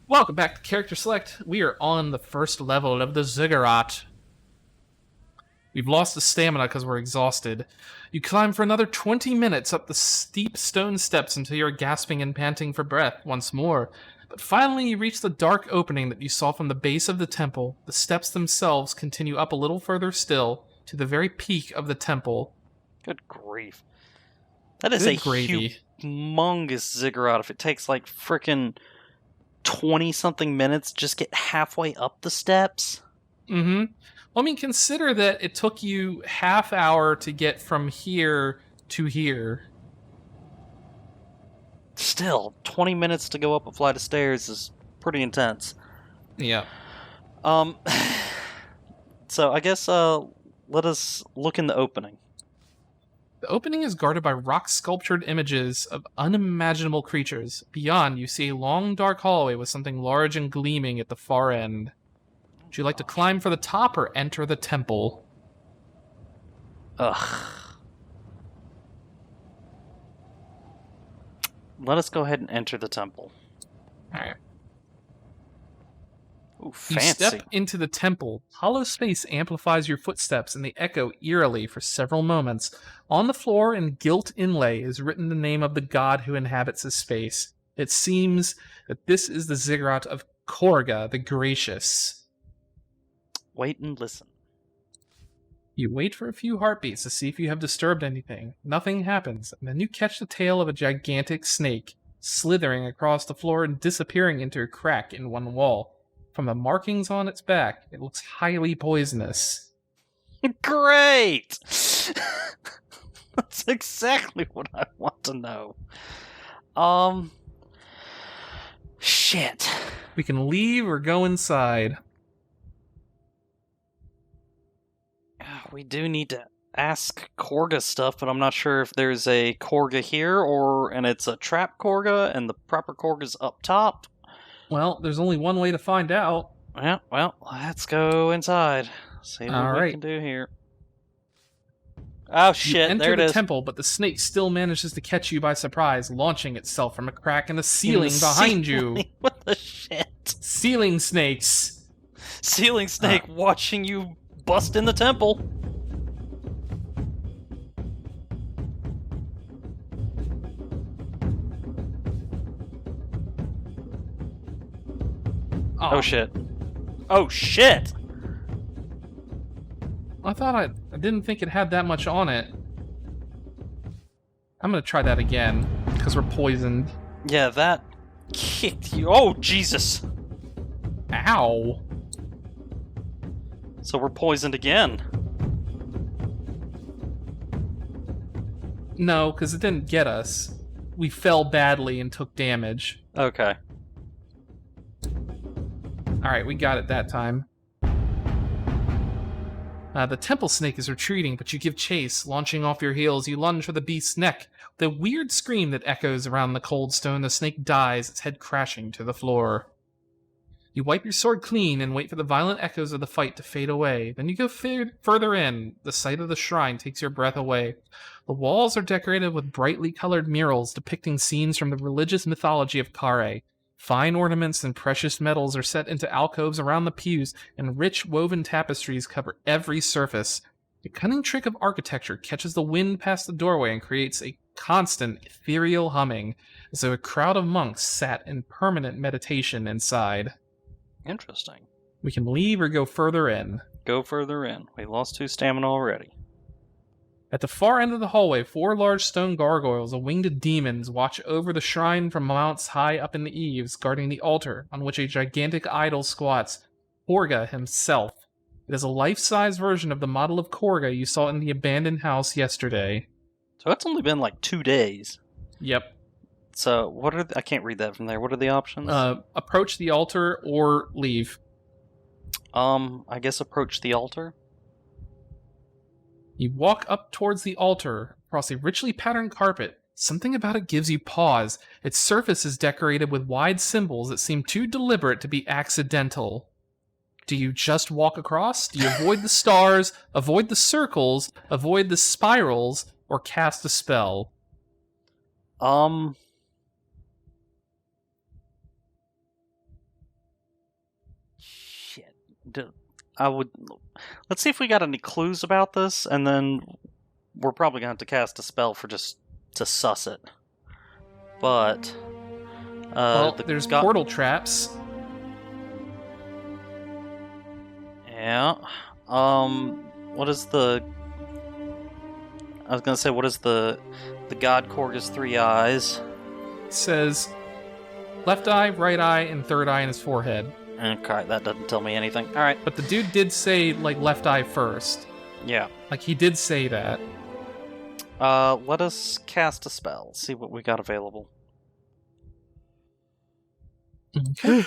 Welcome back to Character Select. We are on the first level of the Ziggurat. We've lost the stamina because we're exhausted. You climb for another 20 minutes up the steep stone steps until you're gasping and panting for breath once more. But finally you reach the dark opening that you saw from the base of the temple. The steps themselves continue up a little further still to the very peak of the temple. Good grief. That is Good a gravy. humongous ziggurat. If it takes like frickin' 20-something minutes, just get halfway up the steps. Mm-hmm. Well, I mean, consider that it took you half hour to get from here to here. Still, 20 minutes to go up a flight of stairs is pretty intense. Yeah. So I guess let us look in the opening. The opening is guarded by rock-sculptured images of unimaginable creatures. Beyond, you see a long, dark hallway with something large and gleaming at the far end. Would you like to climb for the top or enter the temple? Ugh. Let us go ahead and enter the temple. Alright. Ooh, You fancy. step into the temple. Hollow space amplifies your footsteps, and they echo eerily for several moments. On the floor, in gilt inlay, is written the name of the god who inhabits this space. It seems that this is the ziggurat of Korga the Gracious. Wait and listen. You wait for a few heartbeats to see if you have disturbed anything. Nothing happens, and then you catch the tail of a gigantic snake, slithering across the floor and disappearing into a crack in one wall. From the markings on its back, it looks highly poisonous. Great! That's exactly what I want to know. Shit. We can leave or go inside. We do need to ask Korga stuff, but I'm not sure if there's a Korga here and it's a trap Korga and the proper Korga's up top. Well, there's only one way to find out. Yeah, well, let's go inside. See what we Alright. can do here. Oh You shit, enter there it the is. temple, but the snake still manages to catch you by surprise, launching itself from a crack in the ceiling behind you. What the shit? Ceiling snakes. Ceiling snake watching you bust in the temple. Oh shit. Oh shit! I thought I didn't think it had that much on it. I'm gonna try that again, because we're poisoned. Yeah, that kicked you. Oh, Jesus! Ow. So we're poisoned again. No, because it didn't get us. We fell badly and took damage. Okay. Alright, we got it that time. The temple snake is retreating, but you give chase. Launching off your heels, you lunge for the beast's neck. With a weird scream that echoes around the cold stone, the snake dies, its head crashing to the floor. You wipe your sword clean and wait for the violent echoes of the fight to fade away. Then you go further in. The sight of the shrine takes your breath away. The walls are decorated with brightly colored murals depicting scenes from the religious mythology of Kare. Fine ornaments and precious metals are set into alcoves around the pews, and rich woven tapestries cover every surface. A cunning trick of architecture catches the wind past the doorway and creates a constant ethereal humming, as though a crowd of monks sat in permanent meditation inside. Interesting. We can leave or go further in. Go further in. We lost 2 stamina already. At the far end of the hallway, 4 large stone gargoyles of winged demons watch over the shrine from mounts high up in the eaves, guarding the altar on which a gigantic idol squats, Korga himself. It is a life-size version of the model of Korga you saw in the abandoned house yesterday. So it's only been like 2 days. Yep. So what are I can't read that from there. What are the options? Approach the altar or leave. I guess approach the altar. You walk up towards the altar, across a richly patterned carpet. Something about it gives you pause. Its surface is decorated with wide symbols that seem too deliberate to be accidental. Do you just walk across? Do you avoid the stars, avoid the circles, avoid the spirals, or cast a spell? Let's see if we got any clues about this, and then we're probably going to have to cast a spell for just to suss it. But there's portal traps. Yeah. What is the? I was gonna say, what is the God Korga's 3 eyes? It says left eye, right eye, and third eye in his forehead. Okay, that doesn't tell me anything. All right. But the dude did say like left eye first. Yeah. Like he did say that. Let us cast a spell. See what we got available. Okay.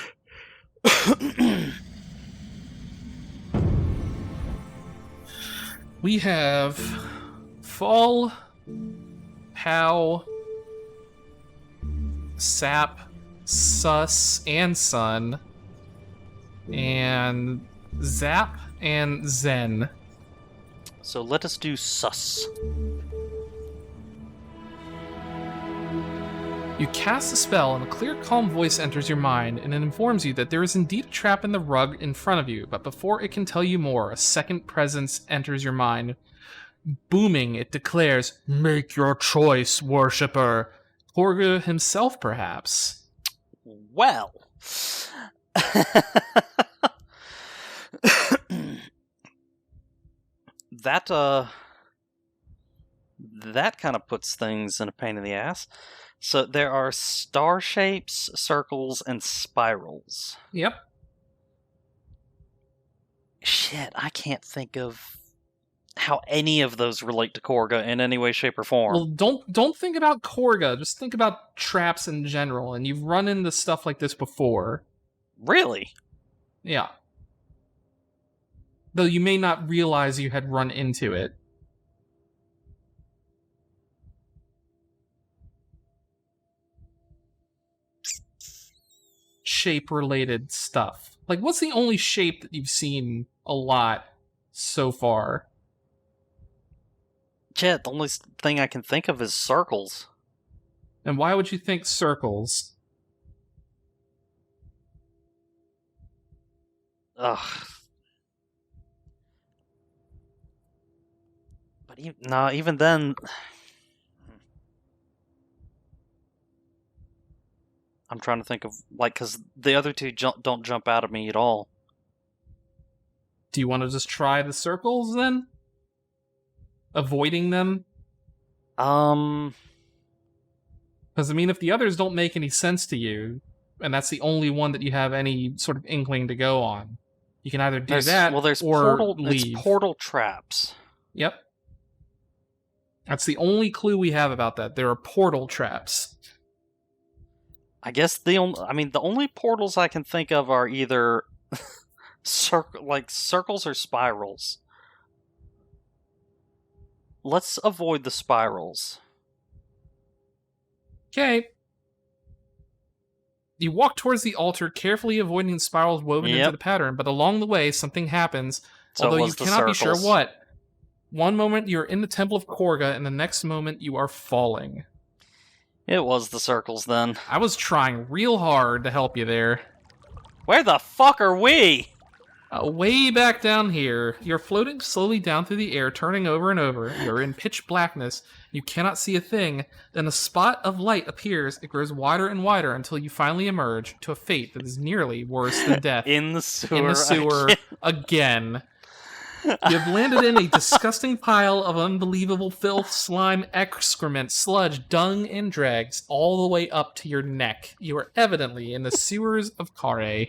We have Fall, Pow, Sap, Sus, and Sun, and Zap and Zen. So let us do sus. You cast a spell, and a clear, calm voice enters your mind, and it informs you that there is indeed a trap in the rug in front of you, but before it can tell you more, a second presence enters your mind. Booming, it declares, "Make your choice, worshipper." Korga himself, perhaps. Well. That kind of puts things in a pain in the ass. So there are star shapes, circles, and spirals. Yep. Shit, I can't think of how any of those relate to Korga in any way, shape, or form. Well, don't think about Korga. Just think about traps in general, and you've run into stuff like this before. Really? Yeah. Though you may not realize you had run into it. Shape-related stuff. Like, what's the only shape that you've seen a lot so far? Chet, the only thing I can think of is circles. And why would you think circles? Ugh. But even then... I'm trying to think of, because the other two don't jump out at me at all. Do you want to just try the circles, then? Avoiding them? Because, I mean, if the others don't make any sense to you, and that's the only one that you have any sort of inkling to go on, you can either do that or leave. It's portal traps. Yep. That's the only clue we have about that. There are portal traps. I guess the only portals I can think of are either circles or spirals. Let's avoid the spirals. Okay. You walk towards the altar, carefully avoiding the spirals woven into the pattern, but along the way, something happens, although you cannot be sure what. One moment you're in the Temple of Korga, and the next moment you are falling. It was the circles, then. I was trying real hard to help you there. Where the fuck are we? Way back down here. You're floating slowly down through the air, turning over and over. You're in pitch blackness. You cannot see a thing. Then a spot of light appears. It grows wider and wider until you finally emerge to a fate that is nearly worse than death. In the sewer. In the sewer again. You have landed in a disgusting pile of unbelievable filth, slime, excrement, sludge, dung, and dregs, all the way up to your neck. You are evidently in the sewers of Kare.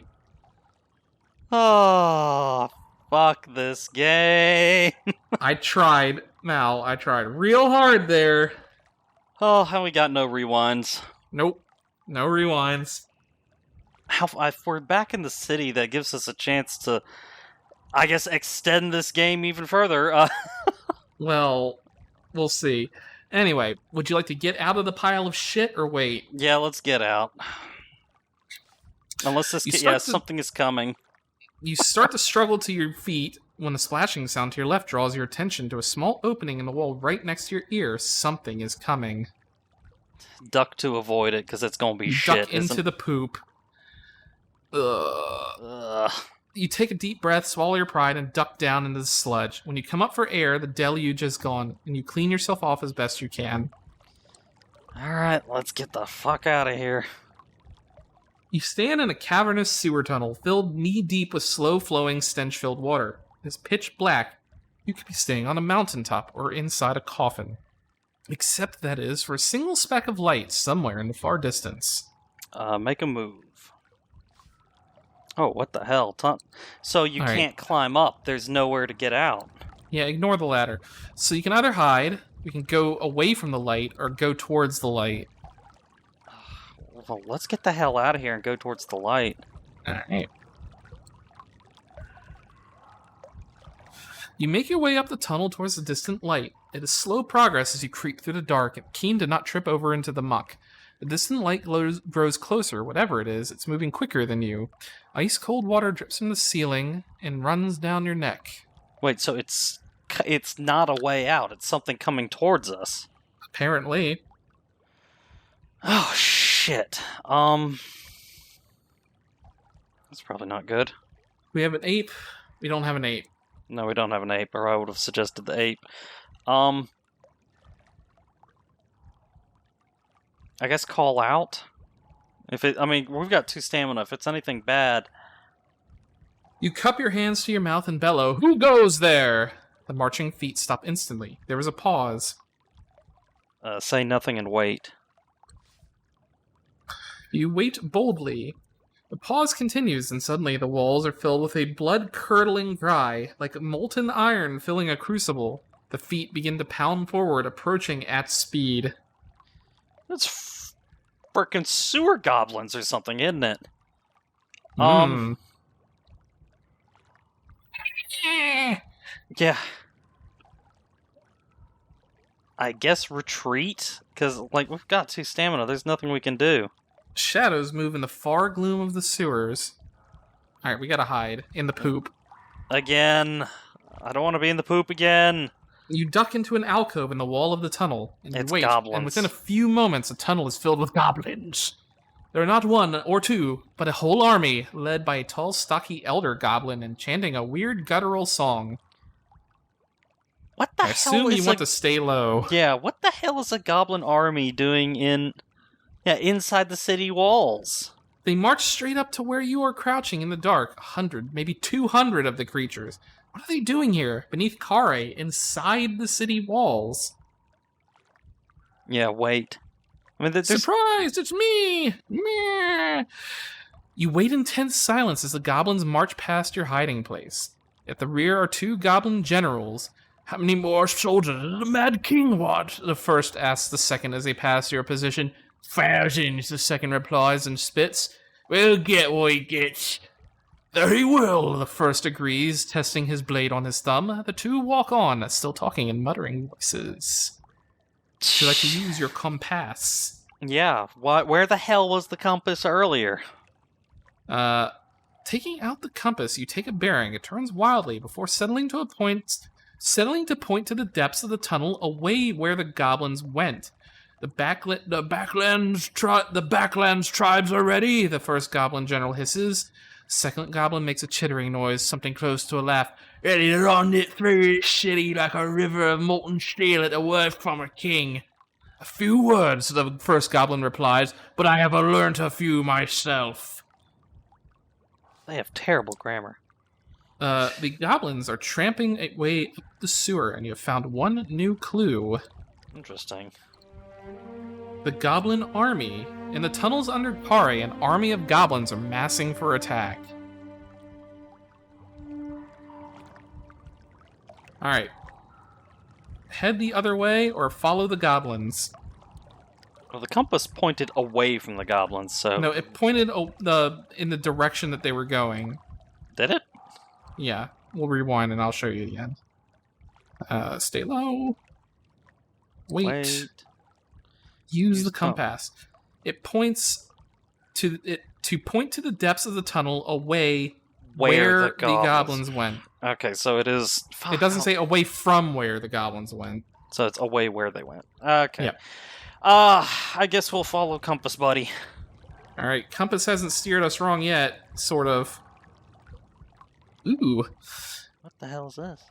Oh, fuck this game. I tried, Mal. I tried real hard there. Oh, and we got no rewinds. Nope. No rewinds. If we're back in the city, that gives us a chance to, I guess, extend this game even further. Well, we'll see. Anyway, would you like to get out of the pile of shit or wait? Yeah, let's get out. Unless something is coming. You start to struggle to your feet when a splashing sound to your left draws your attention to a small opening in the wall right next to your ear. Something is coming. Duck to avoid it, because it's going to be you shit. Duck into the poop. Ugh. You take a deep breath, swallow your pride, and duck down into the sludge. When you come up for air, the deluge is gone, and you clean yourself off as best you can. Alright, let's get the fuck out of here. You stand in a cavernous sewer tunnel filled knee-deep with slow-flowing, stench-filled water. It's pitch black. You could be staying on a mountaintop or inside a coffin. Except, that is, for a single speck of light somewhere in the far distance. Make a move. Oh, what the hell? So you All right. can't climb up. There's nowhere to get out. Yeah, ignore the ladder. So you can either hide, we can go away from the light, or go towards the light. Well, let's get the hell out of here and go towards the light. Alright. You make your way up the tunnel towards the distant light. It is slow progress as you creep through the dark, and keen to not trip over into the muck. The distant light grows closer, whatever it is. It's moving quicker than you. Ice-cold water drips from the ceiling and runs down your neck. Wait, so it's not a way out. It's something coming towards us. Apparently. Oh, shit. That's probably not good. We have an ape. We don't have an ape. No, we don't have an ape, or I would have suggested the ape. I guess call out? We've got 2 stamina. If it's anything bad... You cup your hands to your mouth and bellow, "Who goes there?" The marching feet stop instantly. There was a pause. Say nothing and wait. You wait boldly. The pause continues, and suddenly the walls are filled with a blood-curdling cry, like molten iron filling a crucible. The feet begin to pound forward, approaching at speed. That's frickin' sewer goblins or something, isn't it? Yeah. I guess retreat? Because, we've got 2 stamina. There's nothing we can do. Shadows move in the far gloom of the sewers. Alright, we gotta hide. In the poop. Again. I don't want to be in the poop again. You duck into an alcove in the wall of the tunnel, and you wait, goblins. And within a few moments, the tunnel is filled with goblins. There are not 1 or 2, but a whole army, led by a tall, stocky elder goblin and chanting a weird guttural song. What the I hell assume is you want to stay low. Yeah, what the hell is a goblin army doing inside the city walls? They march straight up to where you are crouching in the dark. 100, maybe 200 of the creatures. What are they doing here, beneath Kare, inside the city walls? Yeah, wait. Surprise! It's me! Meh. You wait in tense silence as the goblins march past your hiding place. At the rear are 2 goblin generals. "How many more soldiers does the Mad King want?" the first asks the second as they pass your position. "Thousands," the second replies and spits. "We'll get what he gets." "Very well," the first agrees, testing his blade on his thumb. The 2 walk on, still talking in muttering voices. Would you like to use your compass? Yeah, where the hell was the compass earlier? Taking out the compass, you take a bearing. It turns wildly before settling to point to the depths of the tunnel away where the goblins went. The Backlands tribes are ready, the first goblin general hisses. Second goblin makes a chittering noise, something close to a laugh. "Ready to run it through this city like a river of molten steel at the word from a king." "A few words," the first goblin replies, "but I have learnt a few myself." They have terrible grammar. The goblins are tramping a way up the sewer, and you have found 1 new clue. Interesting. The Goblin Army. In the tunnels under Kare, an army of goblins are massing for attack. Alright. Head the other way or follow the goblins. Well, the compass pointed away from the goblins, so... No, it pointed in the direction that they were going. Did it? Yeah. We'll rewind and I'll show you the end. Stay low. Wait. Use the compass. It points to point to the depths of the tunnel away where the goblins went. Okay, so it is... It doesn't say away from where the goblins went. So it's away where they went. Okay. Yep. I guess we'll follow compass, buddy. Alright, compass hasn't steered us wrong yet, sort of. Ooh. What the hell is this?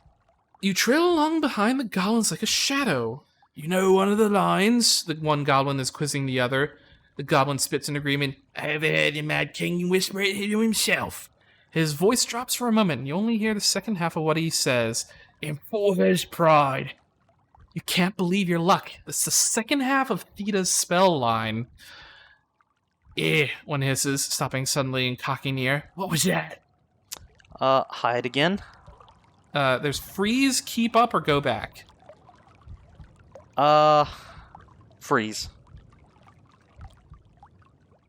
You trail along behind the goblins like a shadow. You know one of the lines? The one goblin is quizzing the other. The goblin spits in agreement. I overheard the Mad King whisper it to himself. His voice drops for a moment, and you only hear the second half of what he says. Enforcer's pride. You can't believe your luck. That's the second half of Theta's spell line. One hisses, stopping suddenly and cocking the ear. What was that? Hide again. There's freeze, keep up, or go back. Freeze.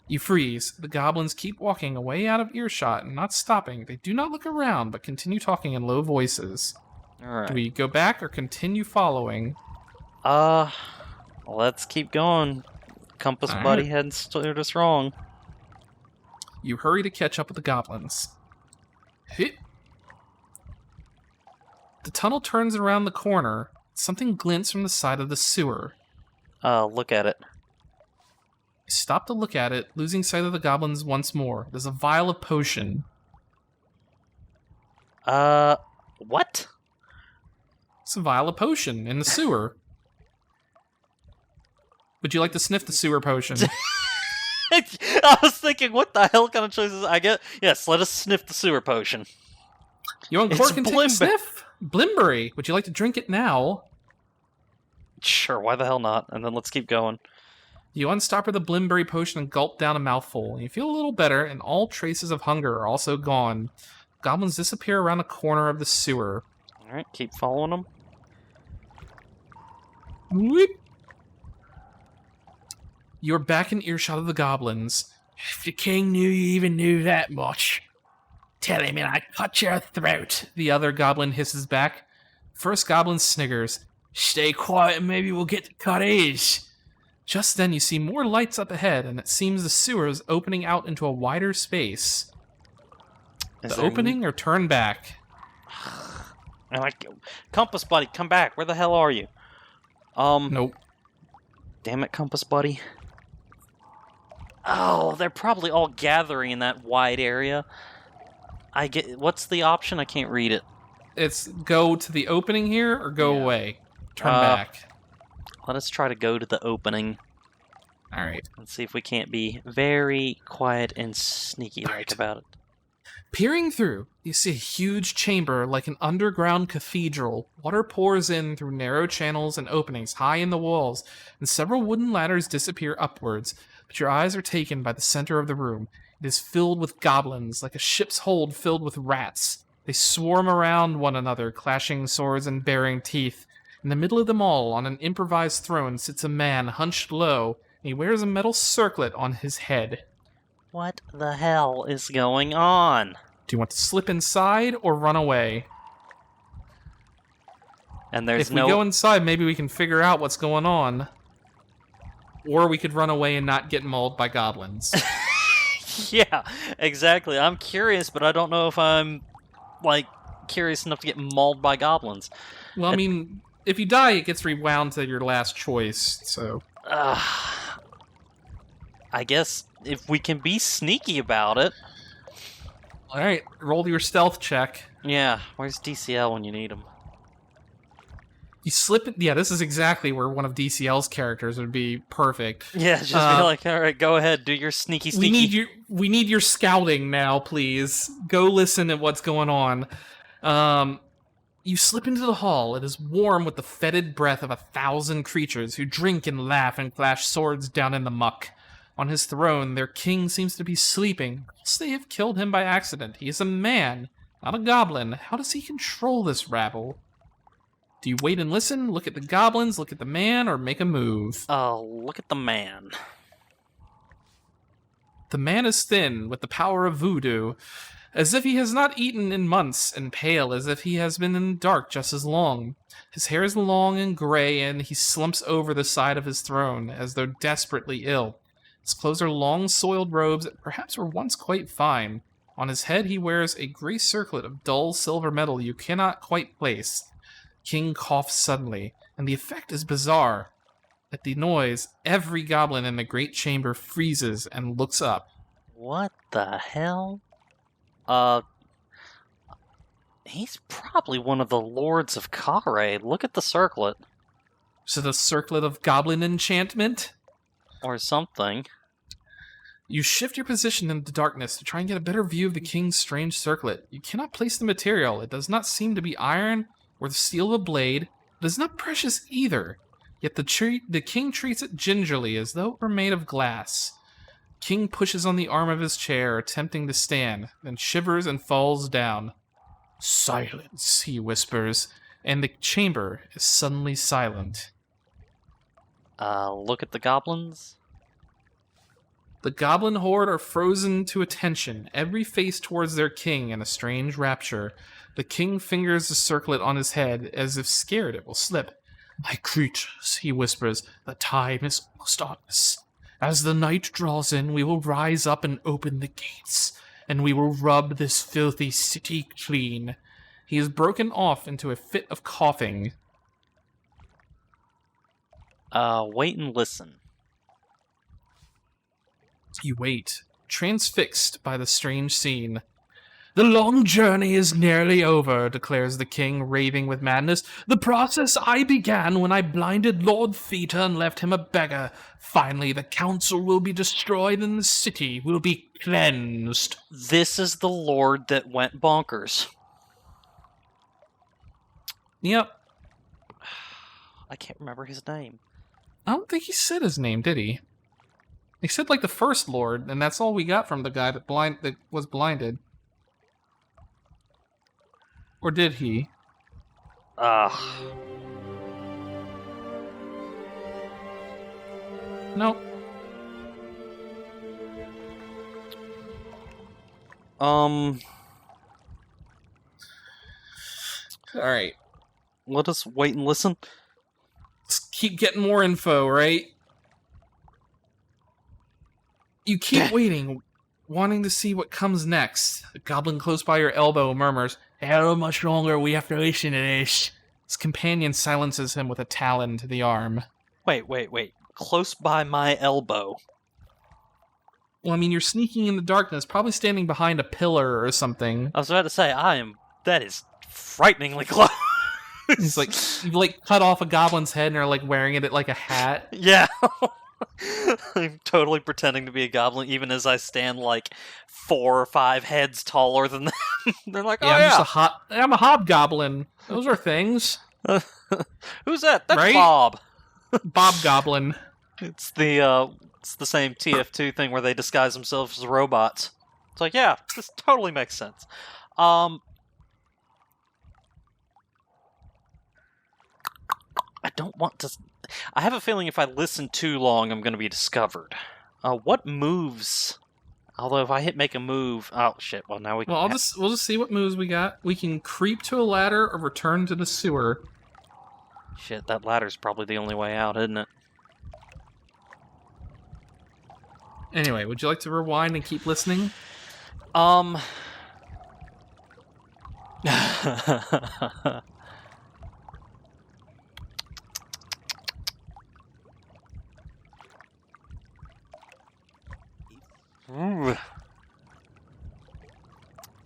You freeze. The goblins keep walking away out of earshot and not stopping. They do not look around, but continue talking in low voices. Alright. Do we go back or continue following? Let's keep going. Compass buddy hadn't steered us wrong. You hurry to catch up with the goblins. Hit. The tunnel turns around the corner. Something glints from the side of the sewer. Look at it. You stop to look at it, losing sight of the goblins once more. There's a vial of potion. What? It's a vial of potion in the sewer. Would you like to sniff the sewer potion? I was thinking, what the hell kind of choices I get? Yes, let us sniff the sewer potion. You uncork and take a sniff? Blimberry. Would you like to drink it now? Sure, why the hell not? And then let's keep going. You unstopper the Blimberry potion and gulp down a mouthful. You feel a little better, and all traces of hunger are also gone. Goblins disappear around the corner of the sewer. Alright, keep following them. Whoop. You're back in earshot of the goblins. If the king knew you even knew that much, tell him and I cut your throat, the other goblin hisses back. First goblin sniggers. Stay quiet and maybe we'll get to cut his. Just then you see more lights up ahead, and it seems the sewer is opening out into a wider space. The opening or turn back? I'm like, Compass buddy, come back. Where the hell are you? Nope. Damn it, Compass buddy. Oh, they're probably all gathering in that wide area. What's the option? I can't read it. It's go to the opening here or go away. Turn back. Let us try to go to the opening. Alright. Let's see if we can't be very quiet and sneaky-like about it. Peering through, you see a huge chamber like an underground cathedral. Water pours in through narrow channels and openings high in the walls, and several wooden ladders disappear upwards, but your eyes are taken by the center of the room. It is filled with goblins, like a ship's hold filled with rats. They swarm around one another, clashing swords and baring teeth. In the middle of them all, on an improvised throne, sits a man hunched low, and he wears a metal circlet on his head. What the hell is going on? Do you want to slip inside or run away? And there's if we go inside, maybe we can figure out what's going on. Or we could run away and not get mauled by goblins. Yeah, exactly. I'm curious, but I don't know if I'm, curious enough to get mauled by goblins. Well, I mean, if you die, it gets rewound to your last choice, so... I guess if we can be sneaky about it. Alright, roll your stealth check. Yeah, where's DCL when you need him? You slip it. Yeah, this is exactly where one of DCL's characters would be perfect. Yeah, just be like, alright, go ahead, do your sneaky. We need your scouting now, please. Go listen at what's going on. You slip into the hall. It is warm with the fetid breath of 1,000 creatures who drink and laugh and clash swords down in the muck. On his throne, their king seems to be sleeping. Unless they have killed him by accident. He is a man, not a goblin. How does he control this rabble? Do you wait and listen, look at the goblins, look at the man, or make a move? Look at the man. The man is thin, with the power of voodoo, as if he has not eaten in months, and pale as if he has been in the dark just as long. His hair is long and gray, and he slumps over the side of his throne, as though desperately ill. His clothes are long, soiled robes that perhaps were once quite fine. On his head he wears a gray circlet of dull silver metal you cannot quite place. King coughs suddenly, and the effect is bizarre. At the noise, every goblin in the great chamber freezes and looks up. What the hell? He's probably one of the lords of Kare. Look at the circlet. So the circlet of goblin enchantment? Or something. You shift your position into darkness to try and get a better view of the king's strange circlet. You cannot place the material. It does not seem to be iron or the steel of a blade. It is not precious either. Yet the king treats it gingerly, as though it were made of glass. King pushes on the arm of his chair, attempting to stand, then shivers and falls down. Silence, he whispers, and the chamber is suddenly silent. Look at the goblins. The goblin horde are frozen to attention, every face towards their king in a strange rapture. The king fingers the circlet on his head, as if scared it will slip. My creatures, he whispers, the time is almost on us. As the night draws in, we will rise up and open the gates, and we will rub this filthy city clean. He is broken off into a fit of coughing. Wait and listen. You wait, transfixed by the strange scene. The long journey is nearly over, declares the king, raving with madness. The process I began when I blinded Lord Theta and left him a beggar. Finally, the council will be destroyed and the city will be cleansed. This is the lord that went bonkers. Yep. I can't remember his name. I don't think he said his name, did he? He said, like, the first lord, and that's all we got from the guy that was blinded. Or did he? Nope. Alright. Let us wait and listen. Let's keep getting more info, right? You keep waiting, wanting to see what comes next. The goblin close by your elbow murmurs, how much longer we have to listen to this? His companion silences him with a talon to the arm. Wait. Close by my elbow. Well, I mean, you're sneaking in the darkness, probably standing behind a pillar or something. I was about to say, that is frighteningly close. He's like, you like cut off a goblin's head and are like wearing it like a hat. Yeah. I'm totally pretending to be a goblin, even as I stand like 4 or 5 heads taller than them. They're like, I'm a hobgoblin. Those are things. Who's that? That's right? Bob. Bob Goblin. It's the same TF2 thing where they disguise themselves as robots. It's like, yeah, this totally makes sense. I don't want to... I have a feeling if I listen too long, I'm going to be discovered. What moves... Although if I hit make a move... Oh, shit. Well, now we can... Well, we'll just see what moves we got. We can creep to a ladder or return to the sewer. Shit, that ladder's probably the only way out, isn't it? Anyway, would you like to rewind and keep listening? Ooh.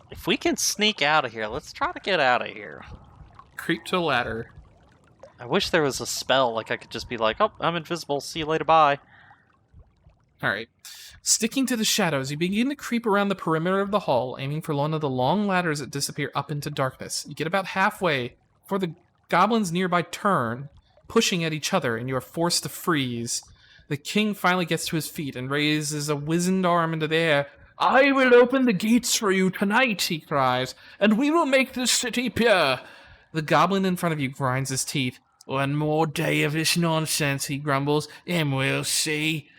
If we can sneak out of here, let's try to get out of here. Creep to a ladder. I wish there was a spell, like I could just be like, oh, I'm invisible, see you later, bye. Alright. Sticking to the shadows, you begin to creep around the perimeter of the hall, aiming for one of the long ladders that disappear up into darkness. You get about halfway before the goblins nearby turn, pushing at each other, and you are forced to freeze. The king finally gets to his feet and raises a wizened arm into the air. I will open the gates for you tonight, he cries, and we will make this city pure. The goblin in front of you grinds his teeth. One more day of this nonsense, he grumbles, and we'll see.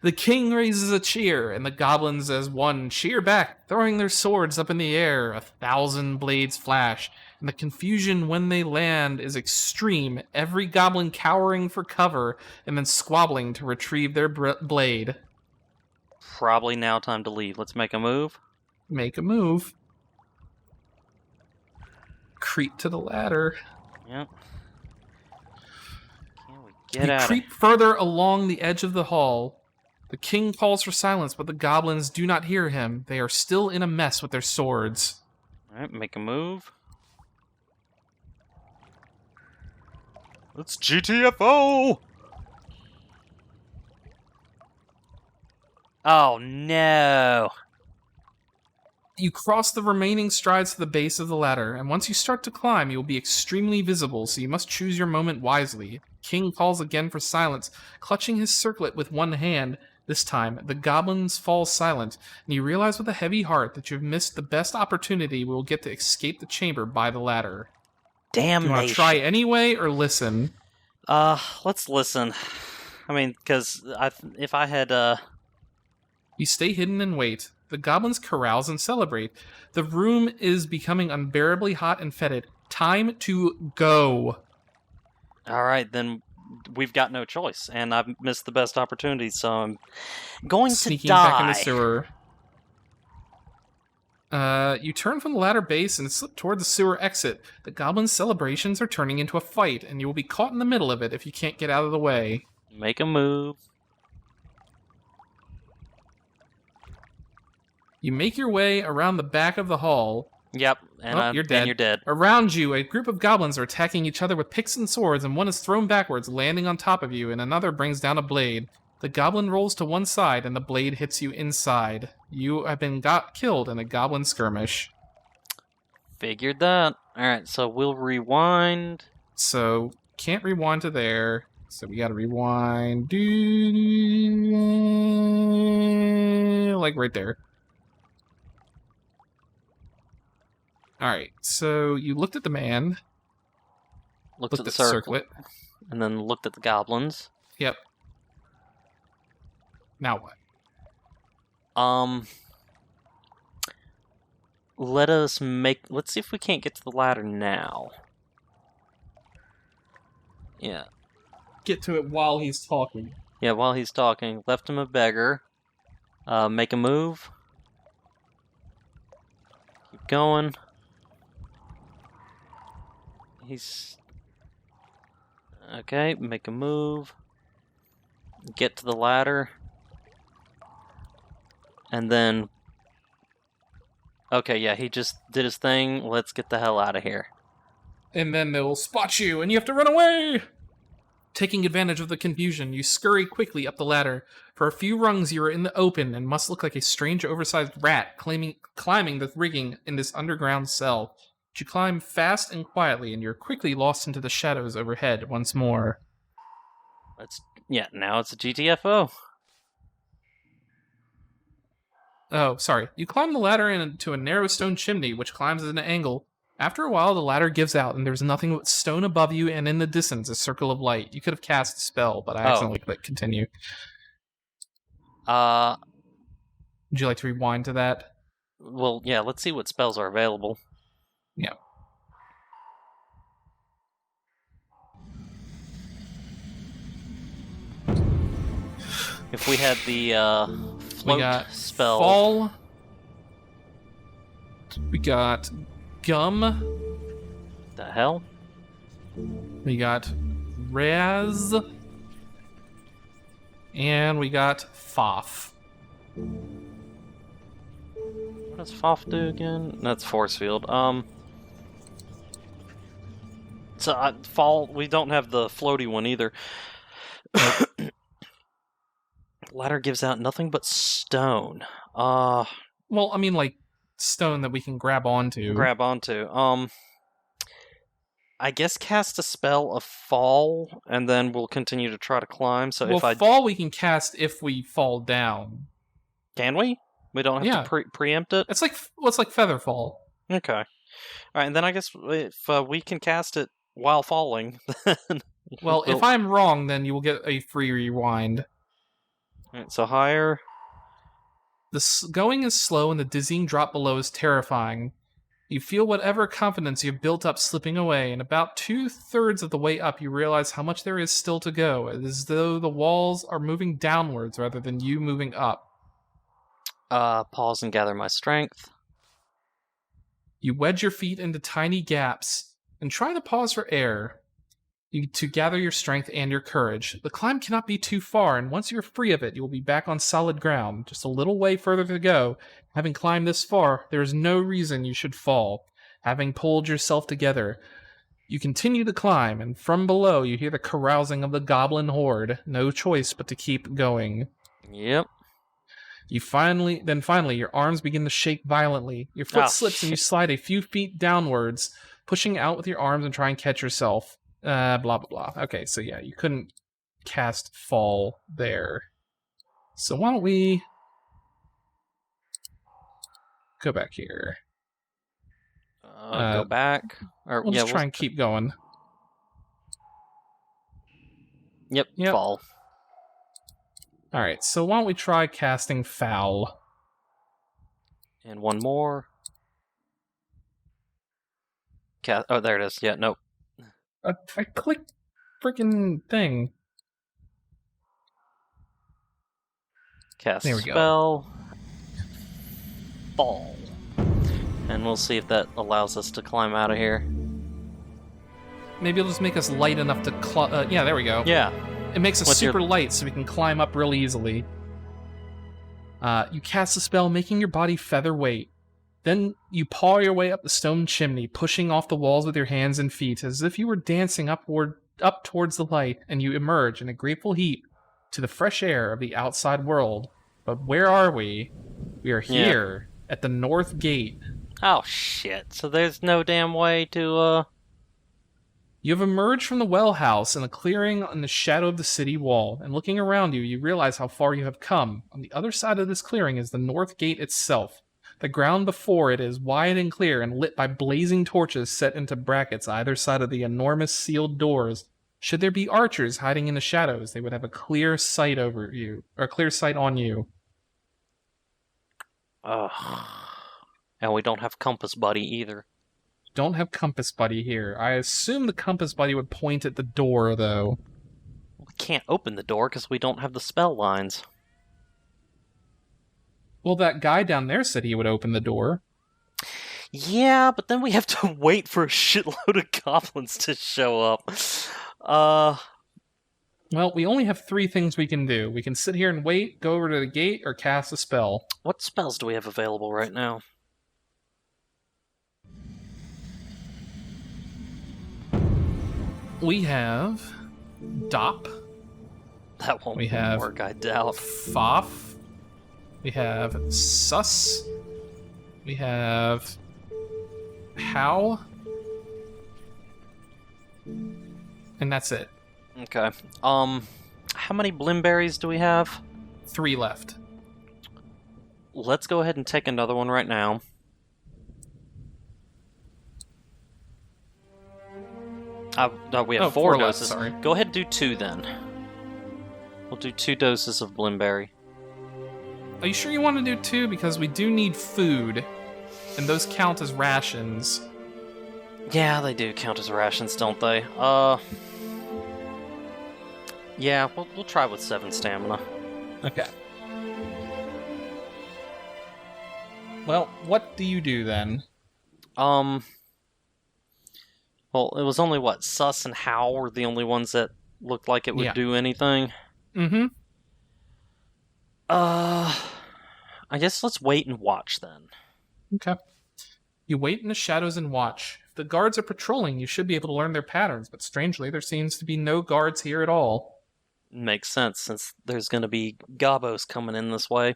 The king raises a cheer, and the goblins as one cheer back, throwing their swords up in the air. 1,000 blades flash, and the confusion when they land is extreme, every goblin cowering for cover and then squabbling to retrieve their blade. Probably now time to leave. Let's make a move. Make a move. Creep to the ladder. Yep. Can we get out? Creep further along the edge of the hall. The king calls for silence, but the goblins do not hear him. They are still in a mess with their swords. Alright, make a move. It's GTFO! Oh no! You cross the remaining strides to the base of the ladder, and once you start to climb, you will be extremely visible, so you must choose your moment wisely. King calls again for silence, clutching his circlet with one hand. This time, the goblins fall silent, and you realize with a heavy heart that you have missed the best opportunity we will get to escape the chamber by the ladder. Do you want to Damnation. try anyway, or listen? Let's listen. I mean, because if I had, You stay hidden and wait. The goblins carouse and celebrate. The room is becoming unbearably hot and fetid. Time to go. Alright, then we've got no choice, and I've missed the best opportunity, so I'm going Sneaking to die. back in the sewer. You turn from the ladder base and slip toward the sewer exit. The goblins' celebrations are turning into a fight, and you will be caught in the middle of it if you can't get out of the way. Make a move. You make your way around the back of the hall. Yep, and You're dead. And you're dead. Around you, a group of goblins are attacking each other with picks and swords, and one is thrown backwards, landing on top of you, and another brings down a blade. The goblin rolls to one side, and the blade hits you inside. You have been killed in a goblin skirmish. Figured that. Alright, so we'll rewind. So, can't rewind to there. So we gotta rewind. Like right there. Alright, so you looked at the man. Looked at the circlet. And then looked at the goblins. Yep. Now what? Let's see if we can't get to the ladder now. Yeah. Get to it while he's talking. Yeah, while he's talking. Left him a beggar. Make a move. Keep going. He's... Okay, make a move. Get to the ladder. And then... Okay, yeah, he just did his thing. Let's get the hell out of here. And then they'll spot you, and you have to run away! Taking advantage of the confusion, you scurry quickly up the ladder. For a few rungs, you are in the open and must look like a strange, oversized rat climbing the rigging in this underground cell. But you climb fast and quietly, and you're quickly lost into the shadows overhead once more. Now it's a GTFO. Oh, sorry. You climb the ladder into a narrow stone chimney, which climbs at an angle. After a while, the ladder gives out, and there's nothing but stone above you, and in the distance, a circle of light. You could have cast a spell, but I accidentally clicked continue. Would you like to rewind to that? Well, yeah, let's see what spells are available. Yeah. If we had the float We got spell. Fall. We got Gum. The hell? We got Raz. And we got Foff. What does Foff do again? That's force field. So fall. We don't have the floaty one either. Ladder gives out nothing but stone. Well, I mean, like stone that we can grab onto. I guess cast a spell of fall, and then we'll continue to try to climb. So well, if I fall, we can cast if we fall down. Can we? We don't have to preempt it. It's like feather fall. Okay. All right, and then I guess if we can cast it while falling, then well, if I'm wrong, then you will get a free rewind. All right, so higher. The going is slow, and the dizzying drop below is terrifying. You feel whatever confidence you've built up slipping away, and about 2/3 of the way up, you realize how much there is still to go. It is as though the walls are moving downwards rather than you moving up. Pause and gather my strength. You wedge your feet into tiny gaps and try to pause for air to gather your strength and your courage. The climb cannot be too far, and once you're free of it, you will be back on solid ground. Just a little way further to go. Having climbed this far, there is no reason you should fall. Having pulled yourself together, You continue to climb, and from below you hear the carousing of the goblin horde. No choice but to keep going. Yep. Finally, your arms begin to shake violently. Your foot Oh, slips and you shit. slide a few feet downwards, pushing out with your arms and try and catch yourself. Blah, blah, blah. Okay, so yeah, you couldn't cast fall there. So why don't we go back here? Go back. Or We'll yeah, just try and keep going. Yep. Fall. Alright, so why don't we try casting foul? And one more. Oh, there it is. Yeah, nope. I clicked freaking thing. Cast There we go. spell. Fall. And we'll see if that allows us to climb out of here. Maybe it'll just make us light enough to yeah, there we go. Yeah. It makes us super light so we can climb up real easily. You cast a spell, making your body featherweight. Then you paw your way up the stone chimney, pushing off the walls with your hands and feet, as if you were dancing up towards the light, and you emerge in a grateful heap to the fresh air of the outside world. But where are we? We are here at the North Gate. Oh, shit. So there's no damn way to, You have emerged from the well house in a clearing in the shadow of the city wall, and looking around you, you realize how far you have come. On the other side of this clearing is the North Gate itself. The ground before it is wide and clear and lit by blazing torches set into brackets either side of the enormous sealed doors. Should there be archers hiding in the shadows, they would have a clear sight over you, or a clear sight on you. And we don't have Compass Buddy either. Don't have Compass Buddy here. I assume the Compass Buddy would point at the door, though. We can't open the door because we don't have the spell lines. Well, that guy down there said he would open the door. Yeah, but then we have to wait for a shitload of goblins to show up. Well, we only have 3 things we can do. We can sit here and wait, go over to the gate, or cast a spell. What spells do we have available right now? We have Dop. That won't We have work, I doubt. Foff. We have Sus. We have How. And that's it. Okay. How many blimberries do we have? 3 left. Let's go ahead and take another one right now. We have 4 doses. Left, sorry. Go ahead and do 2 then. We'll do 2 doses of blimberry. Are you sure you want to do 2? Because we do need food, and those count as rations. Yeah, they do count as rations, don't they? Yeah, we'll try with 7 stamina. Okay. Well, what do you do then? Well, it was only, Sus and How were the only ones that looked like it would do anything? Mm-hmm. I guess let's wait and watch then. Okay. You wait in the shadows and watch. If the guards are patrolling, you should be able to learn their patterns, but strangely, there seems to be no guards here at all. Makes sense, since there's gonna be gobos coming in this way.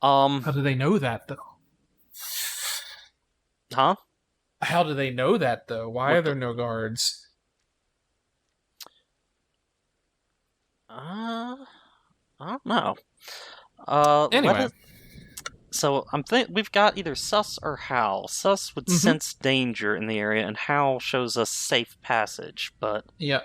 How do they know that, though? Huh? How do they know that, though? Why are there no guards? I don't know. Anyway. So we've got either Sus or How. Sus would sense danger in the area, and How shows us safe passage, but... Yeah.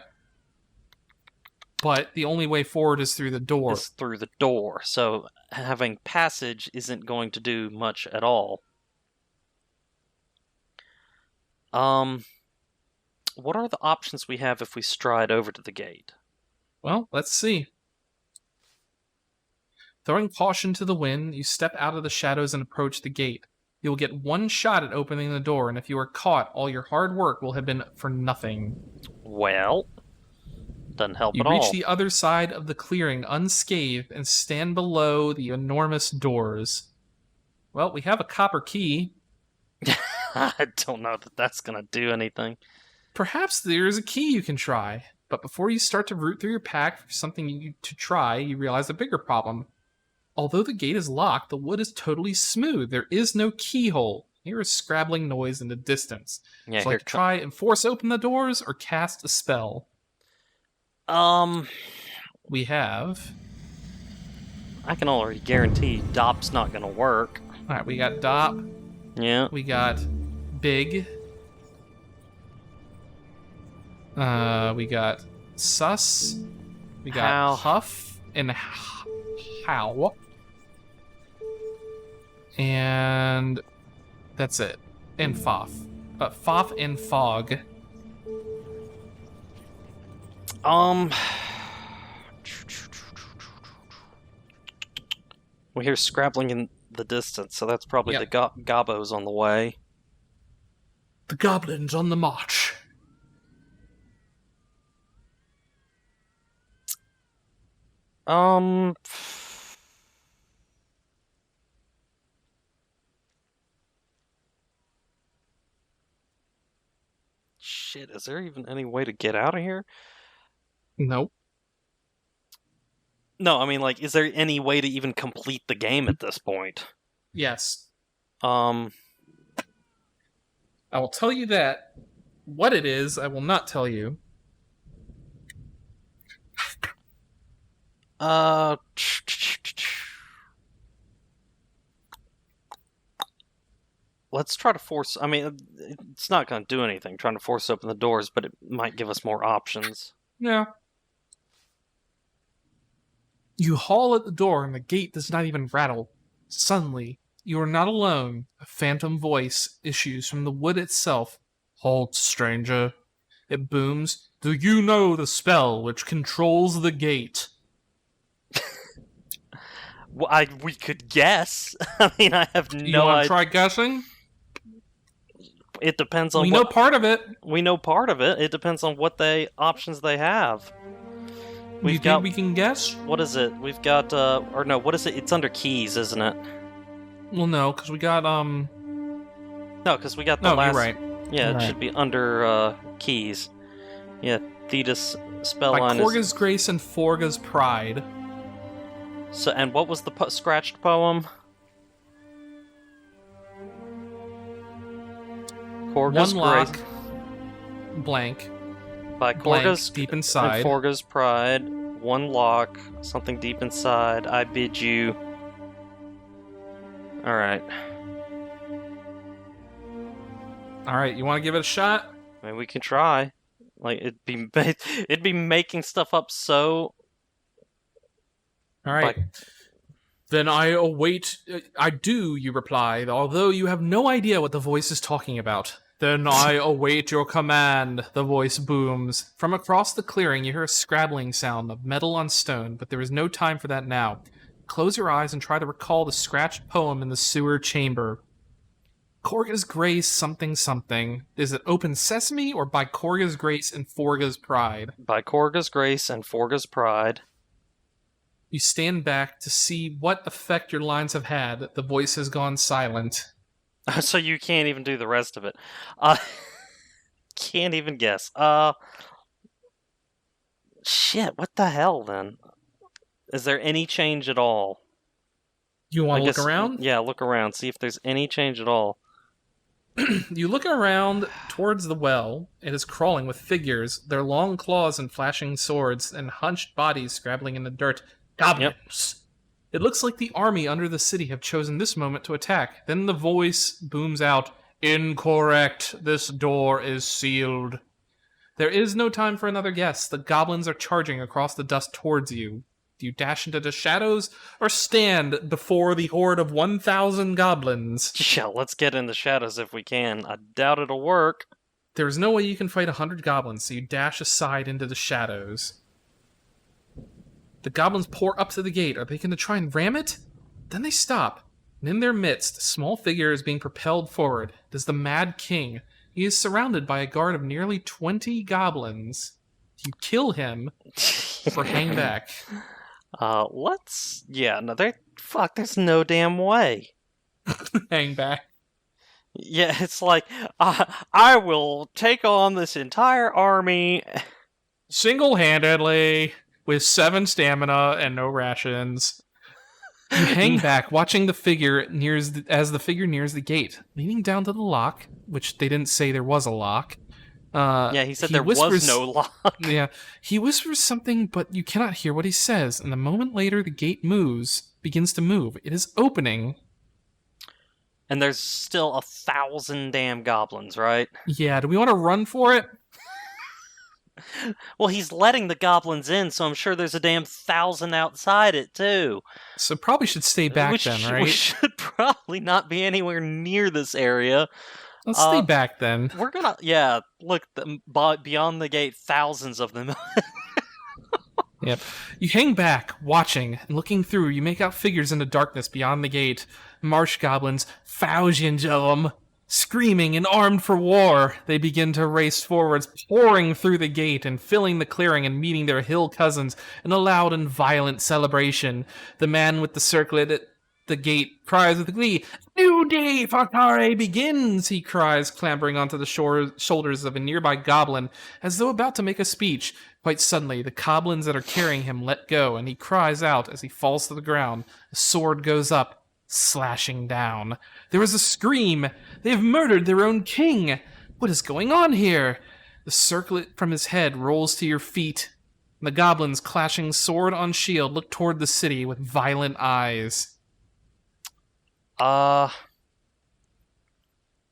But the only way forward is through the door. Is through the door, so having passage isn't going to do much at all. What are the options we have if we stride over to the gate? Well, let's see. Throwing caution to the wind, you step out of the shadows and approach the gate. You will get 1 shot at opening the door, and if you are caught, all your hard work will have been for nothing. Well, doesn't help at all. You reach the other side of the clearing unscathed and stand below the enormous doors. Well, we have a copper key. I don't know that that's going to do anything. Perhaps there is a key you can try, but before you start to root through your pack for something to try, you realize a bigger problem. Although the gate is locked, the wood is totally smooth. There is no keyhole. You hear a scrabbling noise in the distance. Yeah, So, like, try and force open the doors or cast a spell. We have... I can already guarantee Dop's not gonna work. Alright, we got Dop. Yeah. We got Big. We got Sus. We got How. Huff and How. And that's it. And Foff. Foff and Fog. We hear scrabbling in the distance, so that's probably the Gobos on the way. The goblins on the march. Shit, is there even any way to get out of here? Nope. No, I mean, like, is there any way to even complete the game at this point? Yes. I will tell you that. What it is, I will not tell you. Let's try to force... I mean, it's not going to do anything, trying to force open the doors, but it might give us more options. Yeah. You haul at the door and the gate does not even rattle. Suddenly, you are not alone. A phantom voice issues from the wood itself. Halt, stranger. It booms. Do you know the spell which controls the gate? Well, we could guess. I mean, I have You no want idea. to try guessing? It depends on We what... know part of it. We know part of it. It depends on what options they have. You think we can guess? What is it? We've got, or no, what is it? It's under keys, isn't it? Well, no, because we got, No, because we got the No, last... you're right. Yeah, You're it right. should be under, keys. Yeah, Thetis spell By line Korga's Grace and Forga's Pride. So, and what was the scratched poem? Korga's One Grace. lock, blank, By blank, Korga's deep and inside. Forga's pride. One lock, something deep inside. I bid you. All right. All right, you want to give it a shot? I mean, we can try. Like it'd be making stuff up so. All right. Then I await. I do, you reply, although you have no idea what the voice is talking about. Then I await your command, the voice booms. From across the clearing, you hear a scrabbling sound of metal on stone, but there is no time for that now. Close your eyes and try to recall the scratched poem in the sewer chamber. Korga's Grace something something. Is it Open Sesame or By Korga's Grace and Forga's Pride? By Korga's Grace and Forga's Pride. You stand back to see what effect your lines have had. The voice has gone silent. So you can't even do the rest of it. Can't even guess. Shit, what the hell then? Is there any change at all? You want to look around? Yeah, look around. See if there's any change at all. You look around towards the well. It is crawling with figures, their long claws and flashing swords, and hunched bodies scrabbling in the dirt. Goblins! Yep. It looks like the army under the city have chosen this moment to attack. Then the voice booms out, "Incorrect. This door is sealed." There is no time for another guess. The goblins are charging across the dust towards you. Do you dash into the shadows or stand before the horde of 1,000 goblins? Yeah, let's get in the shadows if we can. I doubt it'll work. There is no way you can fight 100 goblins, so you dash aside into the shadows. The goblins pour up to the gate. Are they going to try and ram it? Then they stop, and in their midst, a small figure is being propelled forward. It is the Mad King. He is surrounded by a guard of nearly 20 goblins. Do you kill him or hang back? Let's... Yeah, no, there's no damn way. Hang back. Yeah, it's like, I will take on this entire army. Single-handedly, with 7 stamina and no rations. You hang back, watching the figure as the figure nears the gate, leaning down to the lock, which they didn't say there was a lock. Yeah, he said He there was whispers, no lock. yeah, he whispers something, but you cannot hear what he says. And a moment later, the gate begins to move. It is opening. And there's still 1,000 damn goblins, right? Yeah, do we want to run for it? Well, he's letting the goblins in, so I'm sure there's a damn 1,000 outside it, too. So probably should stay back then, right? We should probably not be anywhere near this area. Let's stay back then. We're gonna, look, beyond the gate, thousands of them. Yep. You hang back, watching, and looking through. You make out figures in the darkness beyond the gate. Marsh goblins, thousands of them, screaming and armed for war. They begin to race forwards, pouring through the gate and filling the clearing and meeting their hill cousins in a loud and violent celebration. The man with the circlet at the gate cries with glee, "New day for Kare begins!" he cries, clambering onto the shoulders of a nearby goblin, as though about to make a speech. Quite suddenly, the goblins that are carrying him let go, and he cries out as he falls to the ground. A sword goes up, slashing down. There is a scream. They have murdered their own king. What is going on here? The circlet from his head rolls to your feet. The goblins, clashing sword on shield, look toward the city with violent eyes. Do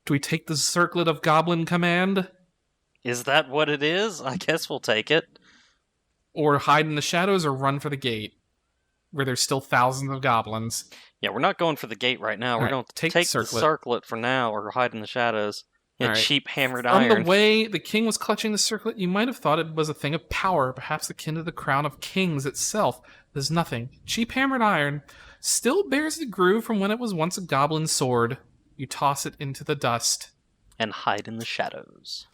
we take the circlet of goblin command? Is that what it is? I guess we'll take it. Or hide in the shadows or run for the gate, where there's still thousands of goblins. Yeah, we're not going for the gate right now. We're going to take the circlet for now, or hide in the shadows. Yeah, cheap hammered iron. From the way the king was clutching the circlet, you might have thought it was a thing of power, perhaps akin to the crown of kings itself. There's nothing. Cheap hammered iron still bears the groove from when it was once a goblin sword. You toss it into the dust. And hide in the shadows.